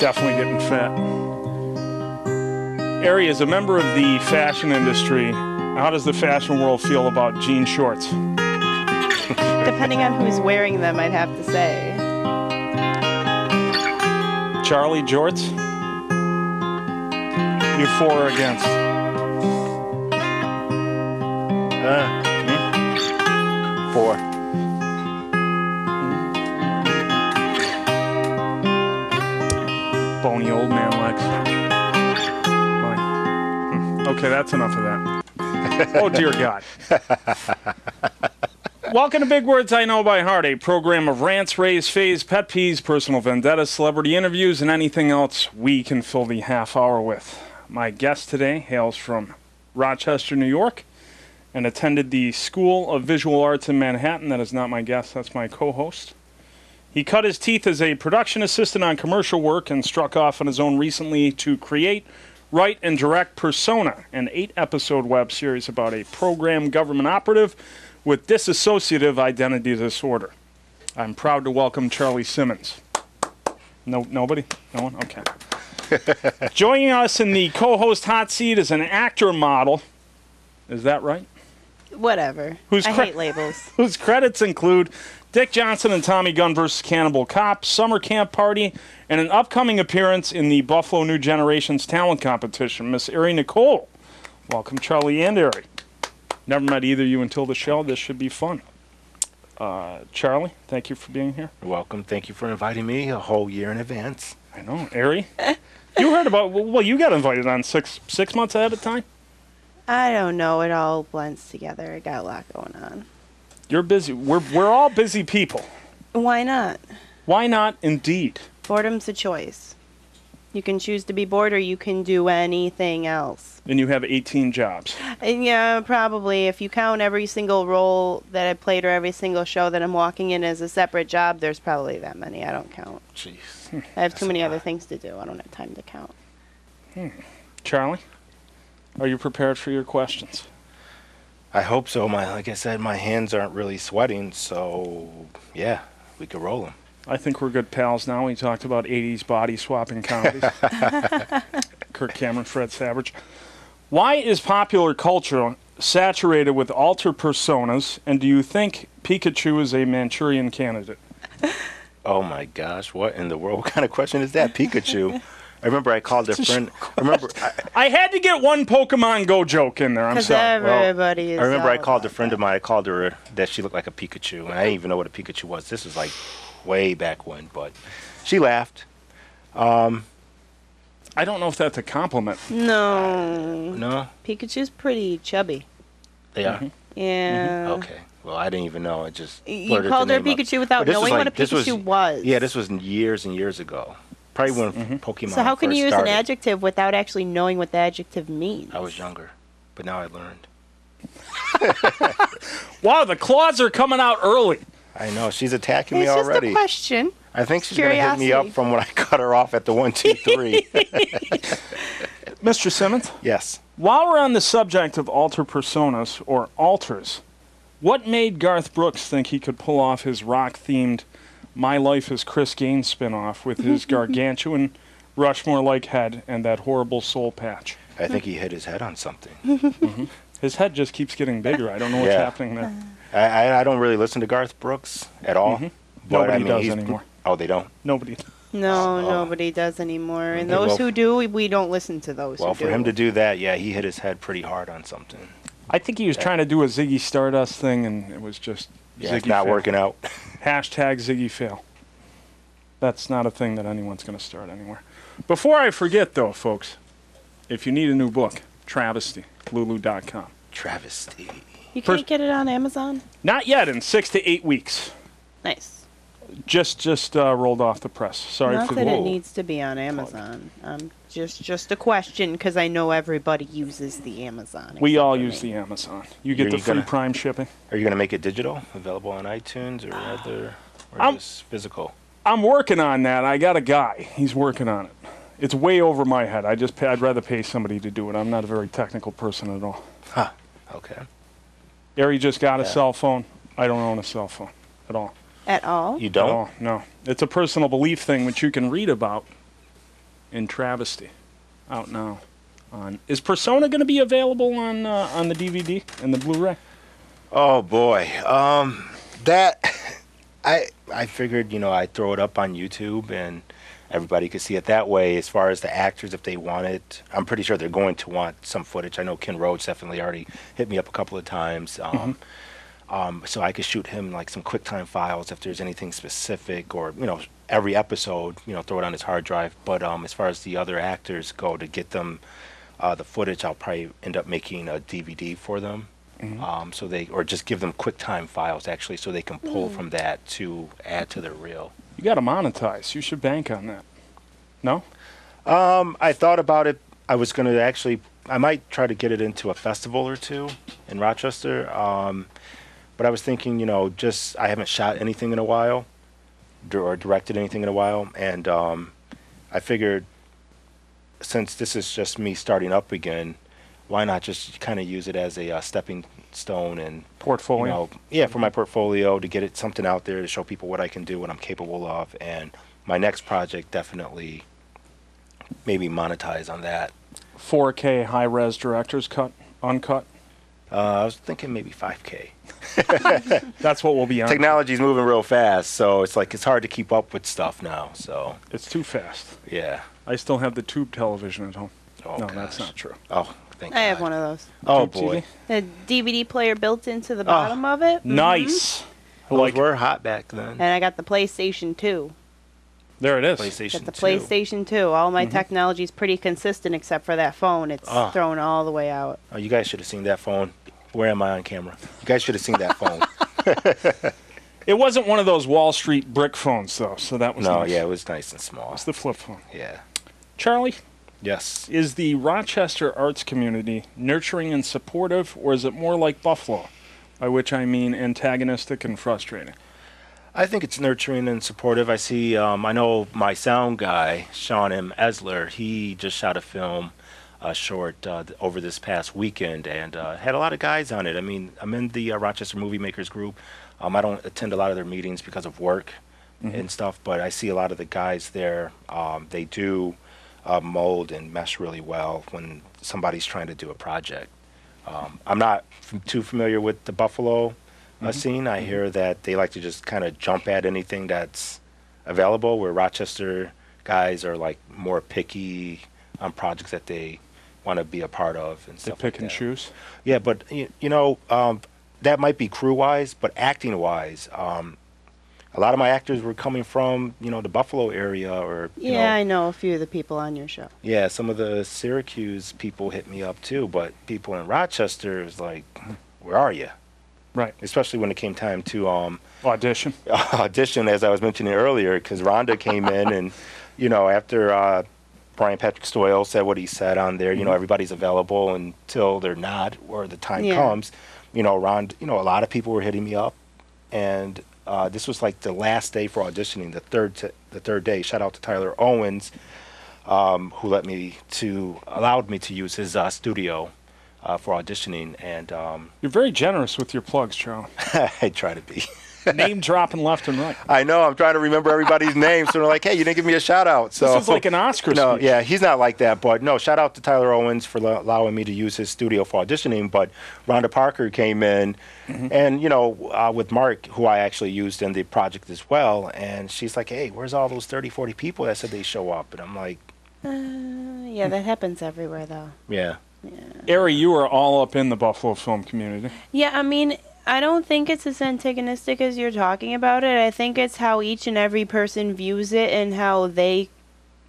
definitely getting fat. Airy, as a member of the fashion industry, how does the fashion world feel about jean shorts? Depending on who's wearing them, I'd have to say. Charlie, jorts? You for or against? For. Bony old man legs. Fine. Okay, that's enough of that. Oh, dear God. Welcome to Big Words I Know by Heart, a program of rants, raves, faves, pet peeves, personal vendettas, celebrity interviews, and anything else we can fill the half hour with. My guest today hails from Rochester, New York, and attended the School of Visual Arts in Manhattan. That is not my guest, that's my co-host. He cut his teeth as a production assistant on commercial work and struck off on his own recently to create, write, and direct Persona, an 8-episode web series about a program government operative with dissociative identity disorder. I'm proud to welcome Charlie Simmons. Nobody? No one? Okay. Joining us in the co-host hot seat is an actor model. Is that right? Whatever. I hate labels. Whose credits include Dick Johnson and Tommygun vs. Cannibal Cop, Summer Camp Party, and an upcoming appearance in the Buffalo New Generation's talent competition, Miss Airy Nikohl. Welcome, Charlie and Airy. Never met either of you until the show. This should be fun. Charlie, thank you for being here. You're welcome. Thank you for inviting me a whole year in advance. I know. Airy, you heard about, well, you got invited on six months ahead of time? I don't know. It all blends together. I got a lot going on. You're busy. We're all busy people. Why not? Why not, indeed? Boredom's a choice. You can choose to be bored or you can do anything else. And you have 18 jobs. And yeah, probably. If you count every single role that I played or every single show that I'm walking in as a separate job, there's probably that many. I don't count. Jeez. I have too many other things to do. I don't have time to count. Charlie, are you prepared for your questions? I hope so. Like I said, my hands aren't really sweating, so yeah, we could roll them. I think we're good pals now. We talked about 80s body-swapping comedies. Kirk Cameron, Fred Savage. Why is popular culture saturated with alter personas, and do you think Pikachu is a Manchurian candidate? Oh, my gosh. What in the world? What kind of question is that, Pikachu? I remember I called a friend. I had to get one Pokemon Go joke in there. I'm sorry. Everybody is. I remember I called a friend of mine. I called her that she looked like a Pikachu, and I didn't even know what a Pikachu was. This was like way back when, but she laughed. I don't know if that's a compliment. No. No? Pikachu's pretty chubby. They are? Yeah. Okay. Well, I didn't even know. It just You called her Pikachu without knowing what a Pikachu was. Yeah, this was years and years ago. Probably when Pokemon So how can you use started. an adjective without actually knowing what the adjective means? I was younger, but now I learned. Wow, the claws are coming out early. I know. She's attacking me It's already. just a question. I think she's going to hit me up from when I cut her off at the 1, 2, 3. Mr. Simmons? Yes. While we're on the subject of alter personas, or alters, what made Garth Brooks think he could pull off his rock-themed My Life as Chris Gaines spinoff with his gargantuan, Rushmore-like head and that horrible soul patch? I think he hit his head on something. His head just keeps getting bigger. I don't know what's happening there. I don't really listen to Garth Brooks at all. But Nobody does anymore. Oh, they don't? Nobody. No, nobody does anymore. And those who do, we don't listen to those who do. Well, for him to do that, yeah, he hit his head pretty hard on something. I think he was trying to do a Ziggy Stardust thing, and it was just Yeah, Ziggy it's not fail. working out. Hashtag Ziggy fail. That's not a thing that anyone's going to start anywhere. Before I forget, though, folks, if you need a new book, Travesty, Lulu.com. Travesty. You can't get it on Amazon? Not yet, in 6 to 8 weeks. Nice. Just rolled off the press. Sorry Not for that the it needs to be on Amazon. Just a question, because I know everybody uses the Amazon. We all use the Amazon. You get the free Prime shipping. Are you going to make it digital, available on iTunes or just physical? I'm working on that. I got a guy. He's working on it. It's way over my head. I'd rather pay somebody to do it. I'm not a very technical person at all. Huh. Okay. Airy just got a cell phone. I don't own a cell phone at all. At all? You don't? At all, no. It's a personal belief thing which you can read about in Travesty, out now. Is Persona going to be available on the DVD and the Blu-ray? Oh boy, that I figured, I'd throw it up on YouTube and everybody could see it that way. As far as the actors, if they want it, I'm pretty sure they're going to want some footage. I know Ken Rhodes definitely already hit me up a couple of times. So I could shoot him like some QuickTime files if there's anything specific, or every episode, throw it on his hard drive. But as far as the other actors go, to get them the footage, I'll probably end up making a DVD for them. So or just give them QuickTime files actually, so they can pull from that to add to their reel. You got to monetize. You should bank on that. No? I thought about it. I was going to I might try to get it into a festival or two in Rochester. But I was thinking, I haven't shot anything in a while, or directed anything in a while, and I figured, since this is just me starting up again, why not just kind of use it as a stepping stone and portfolio? For my portfolio, to get something out there to show people what I can do, what I'm capable of, and my next project definitely maybe monetize on that. 4K high-res director's cut, uncut. I was thinking maybe 5K. That's what we'll be on. Technology's moving real fast, so it's hard to keep up with stuff now. So it's too fast. Yeah. I still have the tube television at home. Oh, no, gosh. that's not true. Oh, thank God. I have one of those. Oh Tube boy. TV? The DVD player built into the bottom of it. Nice. Those were hot back then. And I got the PlayStation 2. There it is. PlayStation Got the 2. PlayStation 2. All my technology is pretty consistent except for that phone. It's thrown all the way out. Oh, you guys should have seen that phone. Where am I on camera? You guys should have seen that phone. It wasn't one of those Wall Street brick phones, though, so that was nice. Yeah, it was nice and small. It's the flip phone. Yeah. Charlie? Yes. Is the Rochester arts community nurturing and supportive, or is it more like Buffalo, by which I mean antagonistic and frustrating? I think it's nurturing and supportive. I see, I know my sound guy, Sean M. Esler, he just shot a film, short, over this past weekend, and had a lot of guys on it. I mean, I'm in the Rochester Movie Makers group. I don't attend a lot of their meetings because of work and stuff, but I see a lot of the guys there. They do mold and mesh really well when somebody's trying to do a project. I'm not too familiar with the Buffalo scene. I hear that they like to just kind of jump at anything that's available, where Rochester guys are like more picky on projects that they want to be a part of and stuff. They pick like and that. choose? Yeah, but that might be crew-wise, but acting-wise, a lot of my actors were coming from, the Buffalo area, or I know a few of the people on your show. Yeah, some of the Syracuse people hit me up too, but people in Rochester is like, where are you? Right. Especially when it came time to audition, as I was mentioning earlier, because Rhonda came in and, after Brian Patrick Stoyle said what he said on there, everybody's available until they're not, or the time comes. A lot of people were hitting me up, and this was like the last day for auditioning, the third day. Shout out to Tyler Owens, who allowed me to use his studio for auditioning. And you're very generous with your plugs, Charlie. I try to be. Name dropping left and right. I know. I'm trying to remember everybody's name, so they're like, "Hey, you didn't give me a shout out." So this is like an Oscar speech. Yeah, he's not like that. But no, shout out to Tyler Owens for allowing me to use his studio for auditioning. But Rhonda Parker came in, and with Mark, who I actually used in the project as well, and she's like, "Hey, where's all those 30, 40 people that said they show up?" And I'm like, yeah, that happens everywhere, though. Yeah. Airy, you are all up in the Buffalo film community. Yeah, I mean, I don't think it's as antagonistic as you're talking about it. I think it's how each and every person views it and how they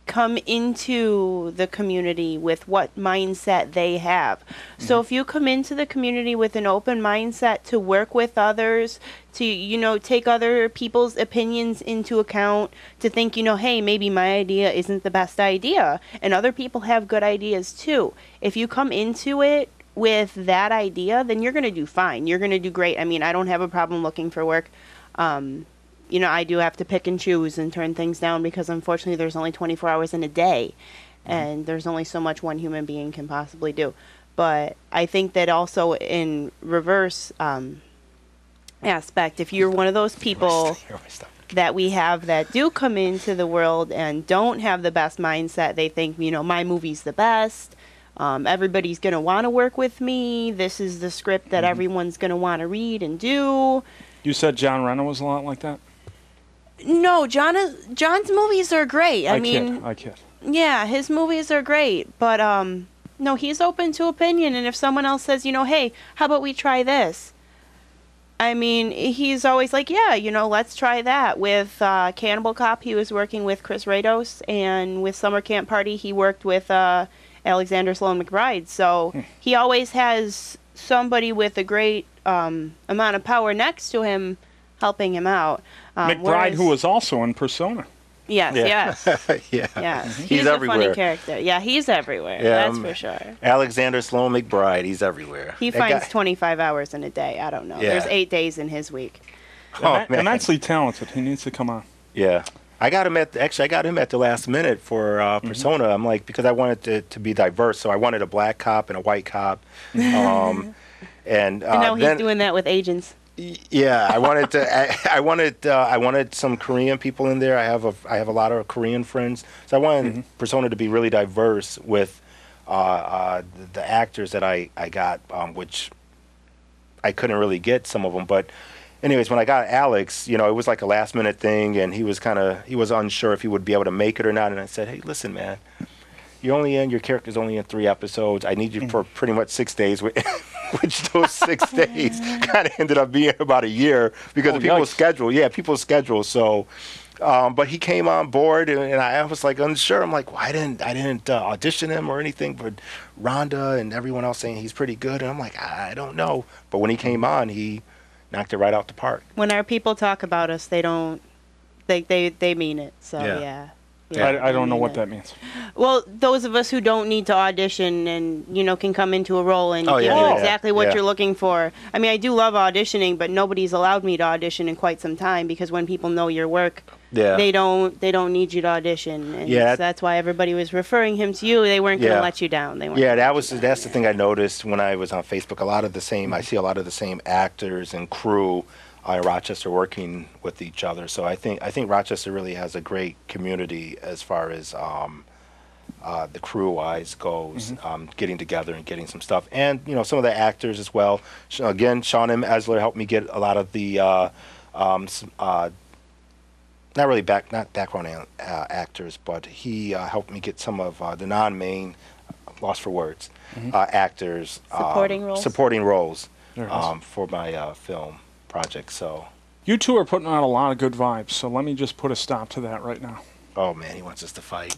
come into the community with what mindset they have. So if you come into the community with an open mindset to work with others, to, take other people's opinions into account, to think, hey, maybe my idea isn't the best idea, and other people have good ideas too. If you come into it with that idea, then you're going to do fine. You're going to do great. I mean, I don't have a problem looking for work. I do have to pick and choose and turn things down because unfortunately there's only 24 hours in a day and there's only so much one human being can possibly do. But I think that also in reverse aspect, if you're one of those people that we have that do come into the world and don't have the best mindset. They think, my movie's the best. Everybody's going to want to work with me. This is the script that everyone's going to want to read and do. You said John Renner was a lot like that? No, John's movies are great. I kid. Yeah, his movies are great. But, no, he's open to opinion. And if someone else says, hey, how about we try this? I mean, he's always like, yeah, let's try that. With Cannibal Cop, he was working with Chris Rados. And with Summer Camp Party, he worked with Alexander Sloan McBride. So he always has somebody with a great amount of power next to him helping him out. McBride, who was also in Persona. Yes. Yes. He's everywhere. A funny character. Yeah, he's everywhere. Yeah, that's for sure. Alexander Sloan McBride, he's everywhere. He finds 25 hours in a day. I don't know. Yeah. There's 8 days in his week. Immensely talented. He needs to come on. Yeah. I got him at the last minute for Persona. I'm like, because I wanted it to be diverse, so I wanted a black cop and a white cop. And now he's doing that with agents. Yeah, I wanted some Korean people in there. I have a lot of Korean friends, so I wanted Persona to be really diverse with the actors that I got, which I couldn't really get some of them. But anyways, when I got Alex, it was like a last minute thing, and he was unsure if he would be able to make it or not. And I said, hey, listen, man, your character's only in 3 episodes. I need you for pretty much 6 days. Which those 6 days kind of ended up being about a year because of people's schedule. Yeah, people's schedule. So, but he came on board, and I was like unsure. I'm like, well, I didn't audition him or anything, but Rhonda and everyone else saying he's pretty good, and I'm like, I don't know. But when he came on, he knocked it right out the park. When our people talk about us, they don't. They mean it. So yeah. I don't know what that means. Well, those of us who don't need to audition and, can come into a role and give you exactly what you're looking for. I mean, I do love auditioning, but nobody's allowed me to audition in quite some time because when people know your work, they don't need you to audition. And so that's why everybody was referring him to you. They weren't going to let you down. That's the thing I noticed when I was on Facebook. I see a lot of the same actors and crew in Rochester working with each other. So I think Rochester really has a great community as far as the crew-wise goes, getting together and getting some stuff. And, some of the actors as well. Again, Sean M. Esler helped me get a lot of the, not background actors, but he helped me get some of the non-main, lost for words, actors. Supporting roles for my film project. So you two are putting out a lot of good vibes, so let me just put a stop to that right now. Oh man, he wants us to fight.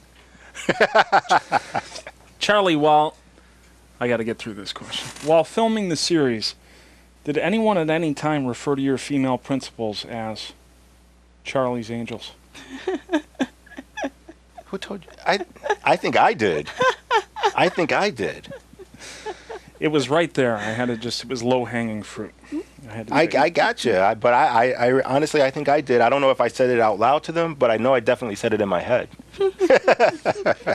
Charlie, I got to get through this question. While filming the series, did anyone at any time refer to your female principals as Charlie's Angels? Who told you? I think I did. I think I did. It was right there. It was low-hanging fruit. I got you, but I honestly, I think I did. I don't know if I said it out loud to them, but I know I definitely said it in my head.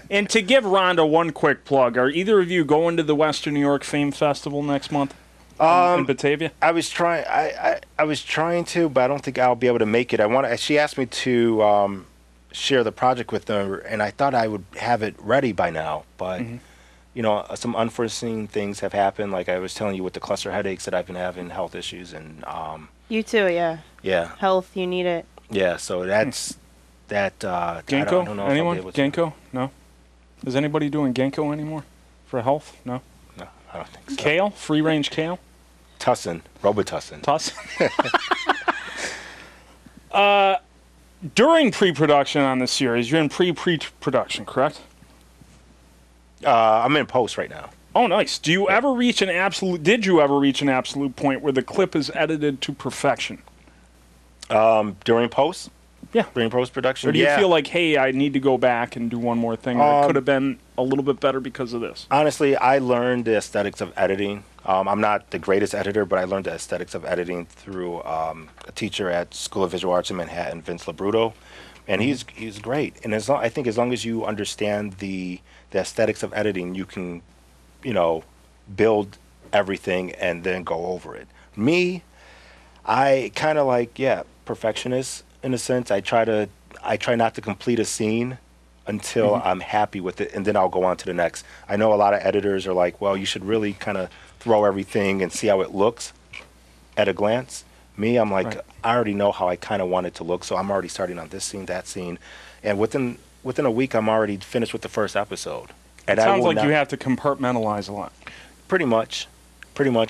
And to give Rhonda one quick plug, are either of you going to the Western New York Film Festival next month in Batavia? I was trying to, but I don't think I'll be able to make it. She asked me to share the project with her, and I thought I would have it ready by now, but. Some unforeseen things have happened. Like I was telling you with the cluster headaches that I've been having, health issues, and you too, yeah. Yeah. Health, you need it. Yeah, so that's that. Ginkgo? I don't know anyone? If I'll be able to. Ginkgo? No. Is anybody doing Ginkgo anymore for health? No. No, I don't think so. Kale? Free range kale? Tussin, Robitussin. During pre-production on this series, you're in pre-production, correct? I'm in post right now. Oh, nice. Did you ever reach an absolute point where the clip is edited to perfection? During post? Yeah. During post-production? Or do you feel like, hey, I need to go back and do one more thing, or it could have been a little bit better because of this? Honestly, I learned the aesthetics of editing. I'm not the greatest editor, but I learned the aesthetics of editing through a teacher at School of Visual Arts in Manhattan, Vince Labruto. And he's great. And I think as long as you understand the aesthetics of editing, you can, build everything and then go over it. Me, I kind of perfectionist. in a sense. I try not to complete a scene until I'm happy with it, and then I'll go on to the next. I know a lot of editors are like, well, you should really kind of throw everything and see how it looks at a glance. Me, I'm like, I already know how I kind of want it to look, so I'm already starting on this scene, that scene, and within a week, I'm already finished with the first episode. And it sounds like you have to compartmentalize a lot. Pretty much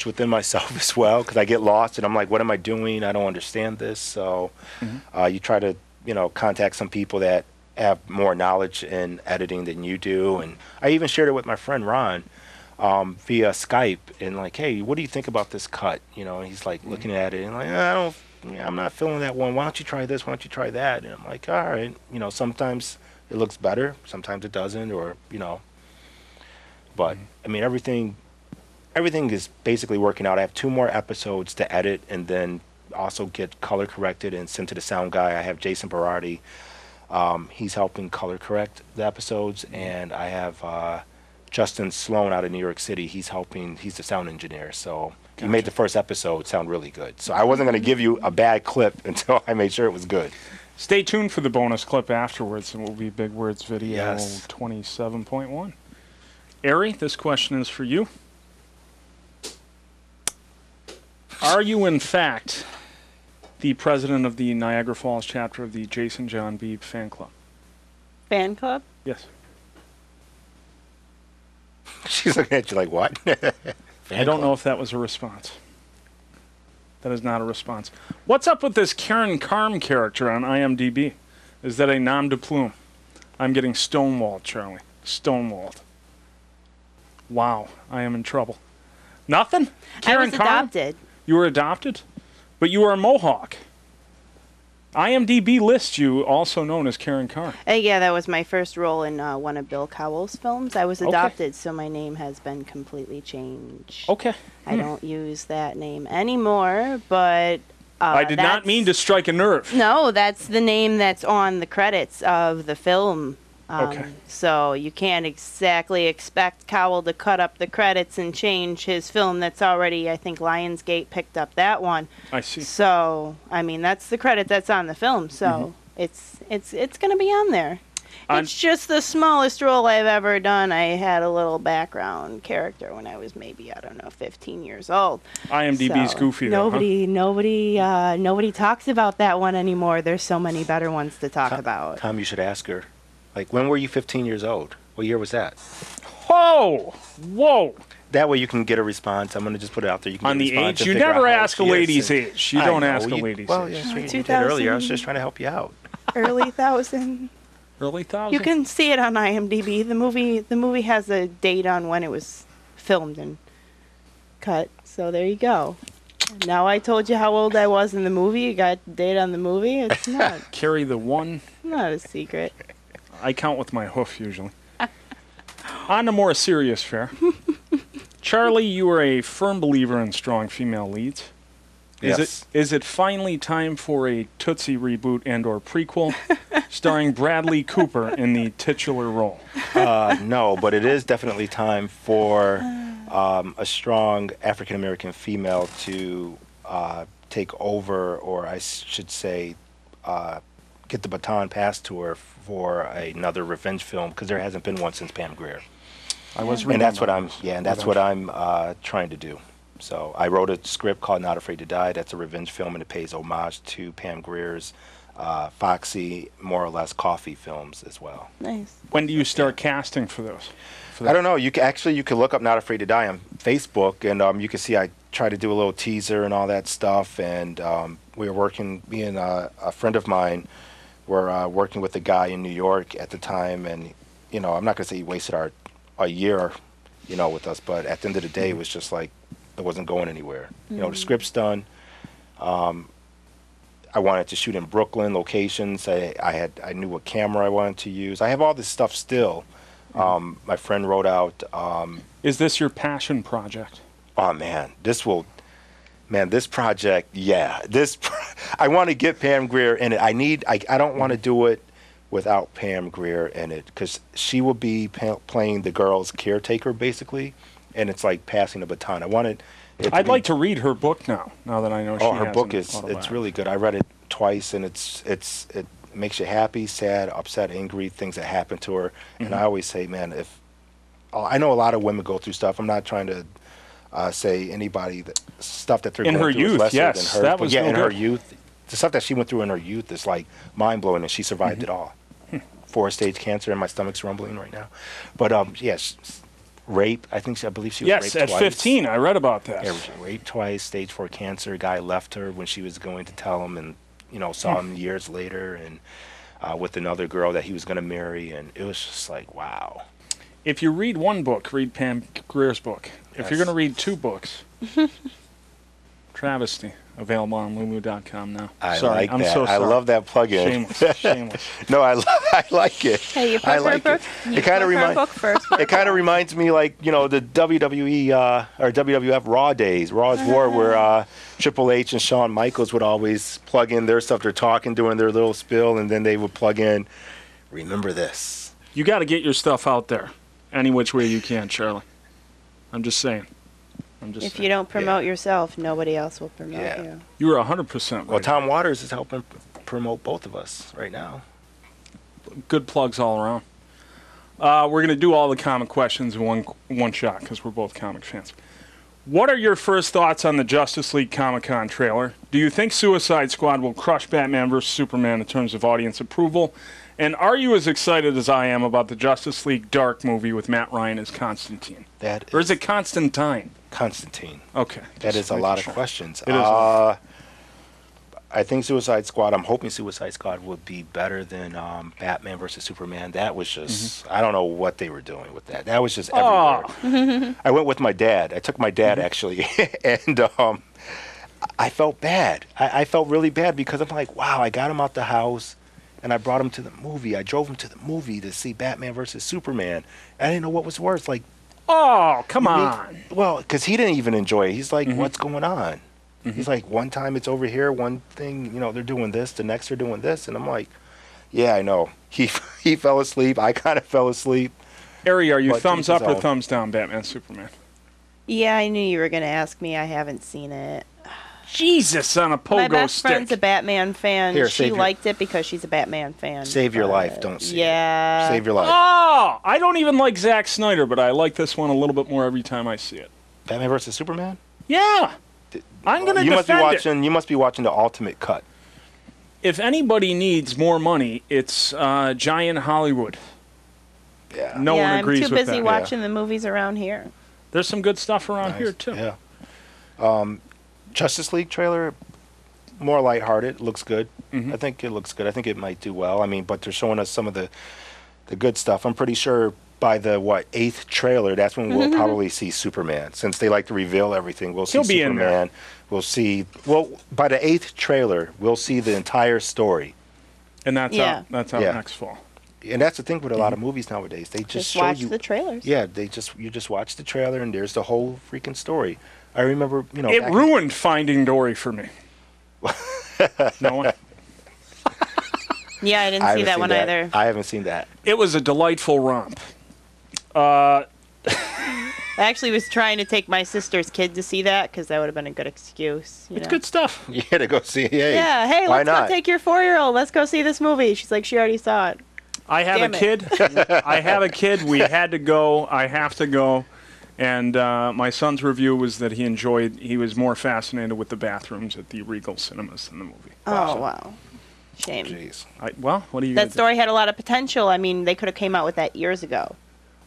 within myself as well, because I get lost and I'm like, what am I doing? I don't understand this. So you try to, contact some people that have more knowledge in editing than you do. And I even shared it with my friend Ron via Skype, and like, hey, what do you think about this cut? And he's like looking at it and like, I'm not feeling that one. Why don't you try this? Why don't you try that? And I'm like, all right. Sometimes it looks better, sometimes it doesn't, or but I mean, everything is basically working out. I have 2 more episodes to edit and then also get color corrected and sent to the sound guy. I have Jason Berardi. He's helping color correct the episodes, and I have Justin Sloan out of New York City. He's the sound engineer. So he made the first episode sound really good. So I wasn't going to give you a bad clip until I made sure it was good. Stay tuned for the bonus clip afterwards. It will be Big Words Video 27.1. Airy, this question is for you. Are you, in fact, the president of the Niagara Falls chapter of the Jason John Beebe fan club? Fan club? Yes. She's looking at you like, what? I don't know if that was a response. That is not a response. What's up with this Karen Carm character on IMDb? Is that a nom de plume? I'm getting stonewalled, Charlie. Stonewalled. Wow, I am in trouble. Nothing? Karen I was Carm? adopted. You were adopted? But you were a Mohawk. IMDb lists you also known as Karen Carm. Yeah, that was my first role in one of Bill Cowell's films. I was adopted, so my name has been completely changed. Okay. I don't use that name anymore, but... I did not mean to strike a nerve. No, that's the name that's on the credits of the film. Okay. So you can't exactly expect Cowell to cut up the credits and change his film that's already, I think Lionsgate picked up that one. I see. So, I mean, that's the credit that's on the film. So it's going to be on there. It's just the smallest role I've ever done. I had a little background character when I was maybe, 15 years old. IMDb's goofy though, Nobody talks about that one anymore. There's so many better ones to talk about. Tom, you should ask her. Like, when were you 15 years old? What year was that? Whoa. That way you can get a response. I'm going to just put it out there. You can on get the a response age, you never ask a lady's age. You don't ask a lady's age. Well, yeah, you did earlier. I was just trying to help you out. Early 1000. Early 1000. You can see it on IMDb. The movie has a date on when it was filmed and cut. So there you go. Now I told you how old I was in the movie. You got the date on the movie. It's not. Carry the one. Not a secret. I count with my hoof usually. On to more serious fare. Charlie, you are a firm believer in strong female leads. Is it finally time for a Tootsie reboot and or prequel starring Bradley Cooper in the titular role? No, but it is definitely time for a strong African-American female to take over, or I should say get the baton passed to her for another revenge film, because there hasn't been one since Pam Grier. And that's what I'm trying to do. So I wrote a script called Not Afraid to Die. That's a revenge film, and it pays homage to Pam Grier's Foxy, more or less Coffee films as well. Nice. When do you start casting for those? I don't know. You can look up Not Afraid to Die on Facebook, and you can see I try to do a little teaser and all that stuff. And we were working, me and a friend of mine were working with a guy in New York at the time, and I'm not going to say he wasted a year, with us, but at the end of the day, it was just like it wasn't going anywhere. The script's done. I wanted to shoot in Brooklyn locations. I knew what camera I wanted to use. I have all this stuff still. My friend wrote out. Is this your passion project? Oh man, this project, yeah. I want to get Pam Grier in it. I don't want to do it without Pam Grier in it, because she will be playing the girl's caretaker basically, and it's like passing the baton. I wanted. I'd like to read her book now that I know she has her book it's really good. I read it twice, and it makes you happy, sad, upset, angry, things that happen to her. And I always say, man, if I know a lot of women go through stuff. I'm not trying to say anybody that stuff that they're in going her through youth, is lesser yes, than her. that was yeah, no in her good. youth, the stuff that she went through in her youth is like mind blowing, and she survived it all. 4-stage cancer, and my stomach's rumbling right now. But yes, rape. I believe she was raped at twice. 15, I read about that. Yeah, raped twice, stage 4 cancer. Guy left her when she was going to tell him, and saw him years later, and with another girl that he was going to marry, and it was just like, wow. If you read one book, read Pam Grier's book. If you're going to read 2 books, Travesty, available on Lulu.com now. I'm so sorry. I love that plug-in. Shameless. No, I like it. Hey, you I prefer like book? it. It kind of It kind of reminds me like the WWE or WWF Raw days, Raw's War, where Triple H and Shawn Michaels would always plug in their stuff. They're talking, doing their little spill, and then they would plug in, remember this. You got to get your stuff out there any which way you can, Charlie. I'm just saying. If you don't promote yourself, nobody else will promote you. You were 100% right. Well, Tom Waters is helping promote both of us right now. Good plugs all around. We're going to do all the comic questions in one shot because we're both comic fans. What are your first thoughts on the Justice League Comic-Con trailer? Do you think Suicide Squad will crush Batman vs. Superman in terms of audience approval? And are you as excited as I am about the Justice League Dark movie with Matt Ryan as Constantine? Or is it Constantine? Constantine. Okay. That is a lot of questions. It is. I think Suicide Squad, I'm hoping Suicide Squad would be better than Batman versus Superman. That was just, I don't know what they were doing with that. That was just everywhere. I went with my dad. I took my dad, actually, and I felt bad. I felt really bad because I'm like, wow, I got him out the house, and I brought him to the movie. I drove him to the movie to see Batman versus Superman. I didn't know what was worse. Like, oh, come on. Well, because he didn't even enjoy it. He's like, what's going on? He's like, one time it's over here, one thing, they're doing this, the next they're doing this. And I'm like, yeah, I know. He fell asleep. I kind of fell asleep. Airy, are you thumbs up or thumbs down, Batman, Superman? Yeah, I knew you were going to ask me. I haven't seen it. Jesus on a pogo stick. My best friend's a Batman fan. Here, she liked it because she's a Batman fan. Save your life. Don't see it. Save your life. Oh, I don't even like Zack Snyder, but I like this one a little bit more every time I see it. Batman versus Superman? Yeah. I'm going to defend it. You must be watching the Ultimate Cut. If anybody needs more money, it's Giant Hollywood. Yeah. No one agrees with that. I'm too busy watching the movies around here. There's some good stuff around here, too. Yeah. Justice League trailer, more lighthearted. Looks good. I think it looks good. I think it might do well. I mean, but they're showing us some of the good stuff. I'm pretty sure by the 8th trailer, that's when we'll probably see Superman. Since they like to reveal everything, we'll see He'll be Superman. in there. We'll see. Well, by the 8th trailer, we'll see the entire story. And that's out. That's out next fall. And that's the thing with a lot of movies nowadays. They just show watch you the trailers. Yeah, you just watch the trailer and there's the whole freaking story. I remember, it ruined Finding Dory for me. No one. Yeah, I didn't see that one either. I haven't seen that. It was a delightful romp. I actually was trying to take my sister's kid to see that because that would have been a good excuse. It's good stuff. Yeah, to go see it. Yeah, hey, let's go take your 4-year-old. Let's go see this movie. She's like, she already saw it. I have a kid. I have a kid. We had to go. I have to go. And my son's review was that he was more fascinated with the bathrooms at the Regal cinemas than the movie. Oh, wow. Shame. Jeez. What do you That story had a lot of potential. I mean, they could have came out with that years ago.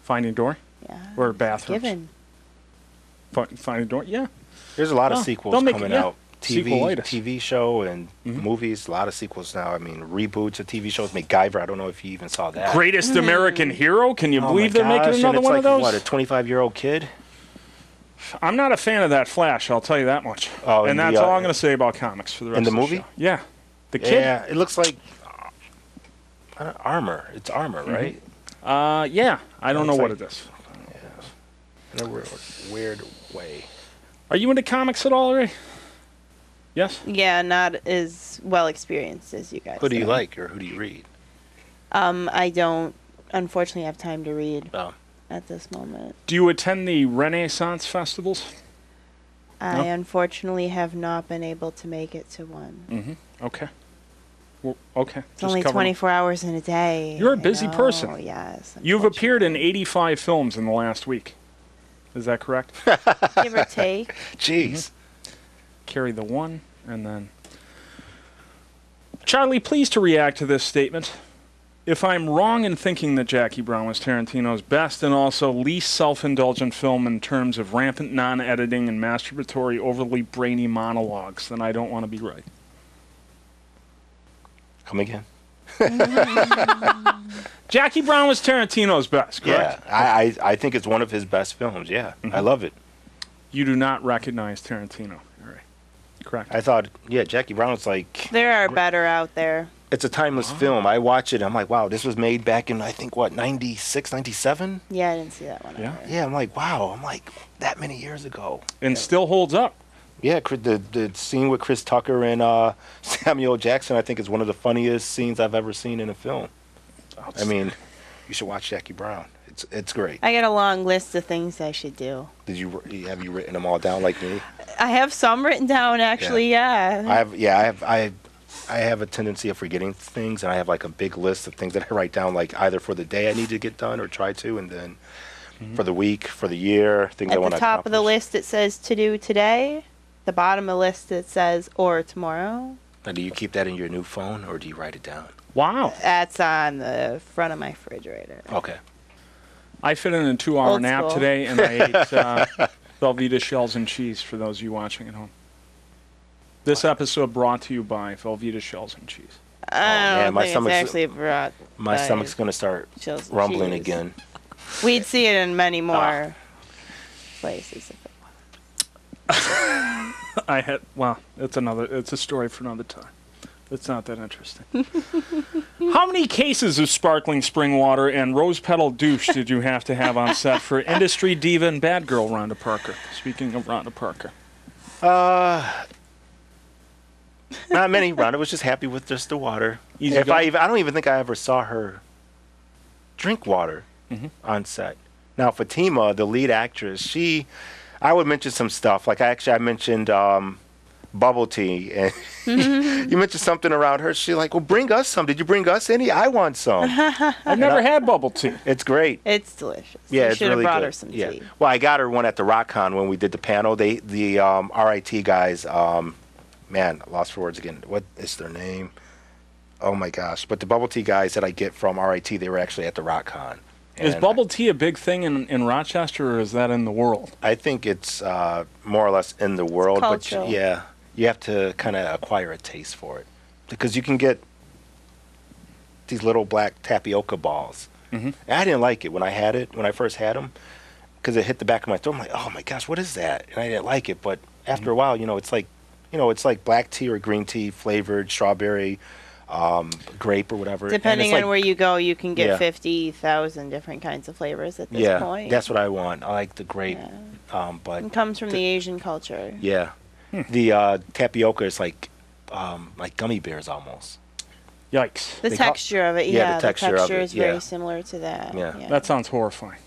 Finding Dory? Yeah. Or bathrooms? Given. Finding Dory? Yeah. There's a lot of sequels coming out. Sequelitis. TV show and movies, a lot of sequels now. I mean, reboots of TV shows. MacGyver, I don't know if you even saw that. Greatest American Hero? Can you believe they're making another one of those? What, a 25-year-old kid? I'm not a fan of that Flash, I'll tell you that much. Oh, and that's all I'm going to say about comics for the rest of the movie? show. Yeah. The kid? Yeah, it looks like armor. It's armor, right? Yeah. I don't know what it is. Yeah. In a weird way. Are you into comics at all, Ray? Yes? Yeah, not as well experienced as you guys. Who do you like or who do you read? I don't, unfortunately, have time to read at this moment. Do you attend the Renaissance festivals? I unfortunately have not been able to make it to one. Okay. Well, okay. It's only 24 hours in a day. You're a busy person. Oh, yes. You've appeared in 85 films in the last week. Is that correct? Give or take. Jeez. Carry the one, and then... Charlie, please to react to this statement. If I'm wrong in thinking that Jackie Brown was Tarantino's best and also least self-indulgent film in terms of rampant non-editing and masturbatory, overly brainy monologues, then I don't want to be right. Come again? Jackie Brown was Tarantino's best, correct? Yeah, I think it's one of his best films, yeah. I love it. You do not recognize Tarantino, all right? Correct. I thought, yeah, Jackie Brown was like... There are better out there. It's a timeless film. I watch it, I'm like, wow, this was made back in, I think, what, 96, 97? Yeah, I didn't see that one. Yeah. Either. Yeah, I'm like, wow. I'm like, that many years ago. And still holds up. Yeah, the scene with Chris Tucker and Samuel Jackson, I think, is one of the funniest scenes I've ever seen in a film. I mean, you should watch Jackie Brown. It's great. I got a long list of things I should do. Have you written them all down like me? I have some written down, actually. Yeah. I have a tendency of forgetting things, and I have like a big list of things that I write down, like either for the day I need to get done or try to, and then for the week, for the year, things I want to accomplish. At the top of the list it says to do today. The bottom of the list it says or tomorrow. Now, do you keep that in your new phone, or do you write it down? Wow. That's on the front of my refrigerator. Okay. I fit in a 2-hour Old nap school. today, and I ate Velveeta shells and cheese for those of you watching at home. This episode brought to you by Velveeta shells and cheese. I don't my think it's stomach's- actually brought My by stomach's going to start shells and rumbling cheese. again. We'd see it in many more places. If it It's a story for another time. It's not that interesting. How many cases of sparkling spring water and rose petal douche did you have to have on set for industry diva and bad girl Rhonda Parker? Speaking of Rhonda Parker. Not many. Rhonda was just happy with just the water. Easy I going. don't even think I ever saw her drink water on set. Now, Fatima, the lead actress, I would mention some stuff. Like I mentioned bubble tea, and you mentioned something around her. She's like, "Well, bring us some. Did you bring us any? I want some." I've never had bubble tea. It's great. It's delicious. Yeah, You it's should really have brought good. her some Yeah. tea. Well, I got her one at the RockCon when we did the panel. The RIT guys, man, lost for words again. What is their name? Oh my gosh! But the bubble tea guys that I get from RIT, they were actually at the RockCon. Is bubble tea a big thing in Rochester, or is that in the world? I think it's more or less in the world, but cultural. yeah, you have to kind of acquire a taste for it because you can get these little black tapioca balls. And I didn't like it when I first had them, because it hit the back of my throat. I'm like, oh my gosh, what is that? And I didn't like it, but after a while, it's like black tea or green tea flavored strawberry, grape or whatever. Depending on where you go, you can get Yeah. 50,000 different kinds of flavors at this point. That's what I want. I like the grape, but It comes from the Asian culture. yeah, the tapioca is like gummy bears almost. Yikes. The They texture of it, yeah, the texture of it, is very yeah. similar to that. Yeah. That sounds horrifying.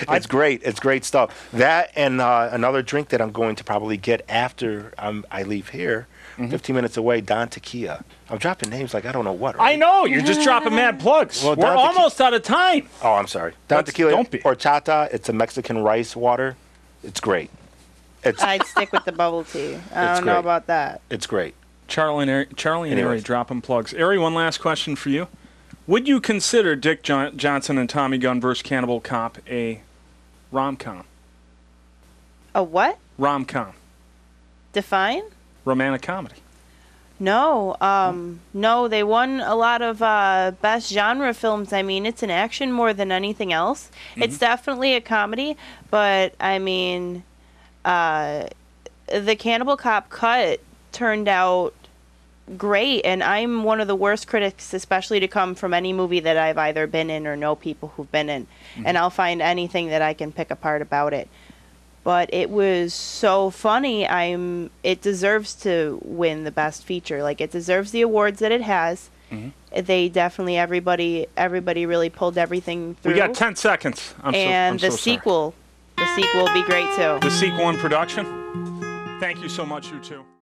It's great. It's great stuff. That and another drink that I'm going to probably get after I leave here, 15 minutes away, Don Tequila. I'm dropping names like I don't know what. I Right? know, you're just dropping mad plugs. Well, We're Don Tequi- almost out of time. Oh, I'm sorry. Don Tequila don't be. horchata. It's a Mexican rice water. It's great. I'd stick with the bubble tea. I It's don't know great. about that. It's great. Charlie and Airy Anyways. dropping plugs. Airy, one last question for you. Would you consider Dick Johnson and Tommygun versus Cannibal Cop a rom-com? A what? Rom-com. Define? Romantic comedy. No. No, they won a lot of best genre films. I mean, it's an action more than anything else. It's definitely a comedy, but I mean, the Cannibal Cop cut turned out great, and I'm one of the worst critics, especially to come from any movie that I've either been in or know people who've been in, and I'll find anything that I can pick apart about it. But it was so funny. It deserves to win the best feature. Like, it deserves the awards that it has. They definitely, everybody really pulled everything through. We got 10 seconds. I'm the so sorry. sequel will be great too. The sequel in production. Thank you so much, you two.